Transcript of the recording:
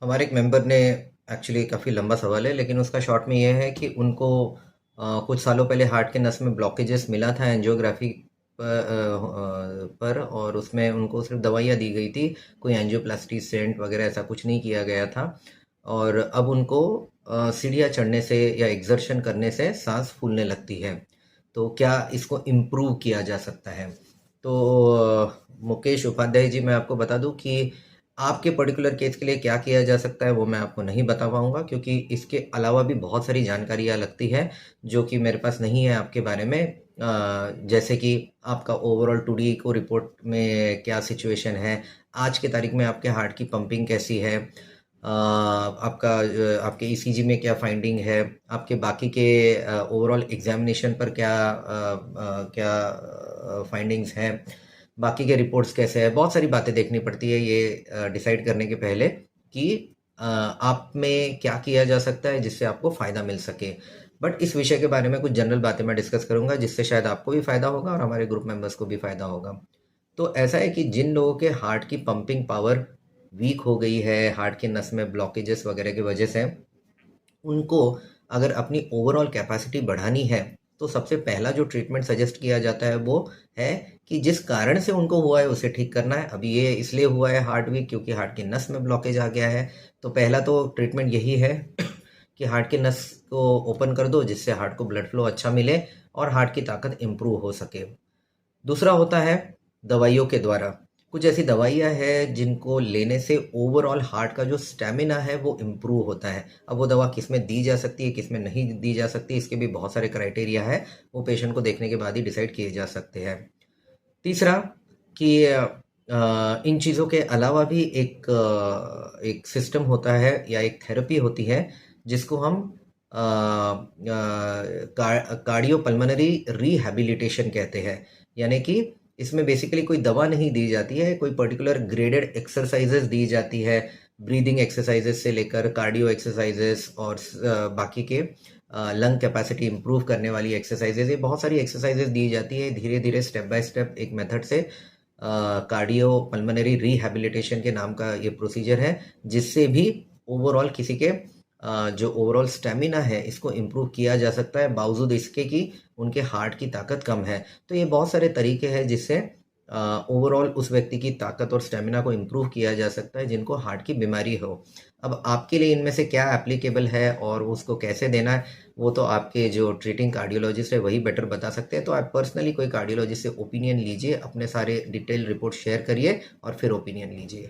हमारे एक मेंबर ने एक्चुअली काफ़ी लंबा सवाल है लेकिन उसका शॉर्ट में ये है कि उनको कुछ सालों पहले हार्ट के नस में ब्लॉकेजेस मिला था एंजियोग्राफी पर और उसमें उनको सिर्फ दवाइयाँ दी गई थी। कोई एंजियोप्लास्टी स्टेंट वगैरह ऐसा कुछ नहीं किया गया था और अब उनको सीढ़ियाँ चढ़ने से या एक्सर्शन करने से सांस फूलने लगती है। तो क्या इसको इम्प्रूव किया जा सकता है? तो मुकेश उपाध्याय जी, मैं आपको बता दूं कि आपके पर्टिकुलर केस के लिए क्या किया जा सकता है वो मैं आपको नहीं बता पाऊंगा, क्योंकि इसके अलावा भी बहुत सारी जानकारियाँ लगती है जो कि मेरे पास नहीं है आपके बारे में। जैसे कि आपका ओवरऑल 2D को रिपोर्ट में क्या सिचुएशन है, आज के तारीख में आपके हार्ट की पंपिंग कैसी है, आपके ईसीजी में क्या फाइंडिंग है, आपके बाकी के ओवरऑल एग्जामिनेशन पर क्या फाइंडिंग्स हैं, बाकी के रिपोर्ट्स कैसे हैं। बहुत सारी बातें देखनी पड़ती है ये डिसाइड करने के पहले कि आप में क्या किया जा सकता है जिससे आपको फ़ायदा मिल सके। बट इस विषय के बारे में कुछ जनरल बातें मैं डिस्कस करूंगा जिससे शायद आपको भी फ़ायदा होगा और हमारे ग्रुप मेंबर्स को भी फ़ायदा होगा। तो ऐसा है कि जिन लोगों के हार्ट की पंपिंग पावर वीक हो गई है हार्ट के नस में ब्लॉकेजेस वगैरह की वजह से, उनको अगर अपनी ओवरऑल कैपेसिटी बढ़ानी है तो सबसे पहला जो ट्रीटमेंट सजेस्ट किया जाता है वो है कि जिस कारण से उनको हुआ है उसे ठीक करना है। अभी ये इसलिए हुआ है हार्ट वीक क्योंकि हार्ट की नस में ब्लॉकेज आ गया है। तो पहला तो ट्रीटमेंट यही है कि हार्ट के नस को ओपन कर दो जिससे हार्ट को ब्लड फ्लो अच्छा मिले और हार्ट की ताकत इम्प्रूव हो सके। दूसरा होता है दवाइयों के द्वारा। कुछ ऐसी दवाइयाँ हैं जिनको लेने से ओवरऑल हार्ट का जो स्टेमिना है वो इम्प्रूव होता है। अब वो दवा किस में दी जा सकती है किस में नहीं दी जा सकती, इसके भी बहुत सारे क्राइटेरिया है, वो पेशेंट को देखने के बाद ही डिसाइड किए जा सकते हैं। तीसरा कि इन चीज़ों के अलावा भी एक सिस्टम होता है या एक थेरेपी होती है जिसको हम कार्डियो पल्मोनरी रिहैबिलिटेशन कहते हैं। यानी कि इसमें बेसिकली कोई दवा नहीं दी जाती है, कोई पर्टिकुलर ग्रेडेड एक्सरसाइजेस दी जाती है, ब्रीदिंग एक्सरसाइजेस से लेकर कार्डियो एक्सरसाइजेस और बाकी के लंग कैपेसिटी इंप्रूव करने वाली एक्सरसाइजेज, ये बहुत सारी एक्सरसाइजेज दी जाती है धीरे धीरे स्टेप बाय स्टेप एक मेथड से। कार्डियो पल्मोनरी रिहैबिलिटेशन के नाम का ये प्रोसीजर है जिससे भी ओवरऑल किसी के जो ओवरऑल स्टेमिना है इसको इम्प्रूव किया जा सकता है बावजूद इसके कि उनके हार्ट की ताकत कम है। तो ये बहुत सारे तरीके हैं जिससे ओवरऑल उस व्यक्ति की ताकत और स्टेमिना को इम्प्रूव किया जा सकता है जिनको हार्ट की बीमारी हो। अब आपके लिए इनमें से क्या एप्लीकेबल है और उसको कैसे देना है वो तो आपके जो ट्रीटिंग कार्डियोलॉजिस्ट है वही बेटर बता सकते हैं। तो आप पर्सनली कोई कार्डियोलॉजिस्ट से ओपिनियन लीजिए, अपने सारे डिटेल रिपोर्ट शेयर करिए और फिर ओपिनियन लीजिए।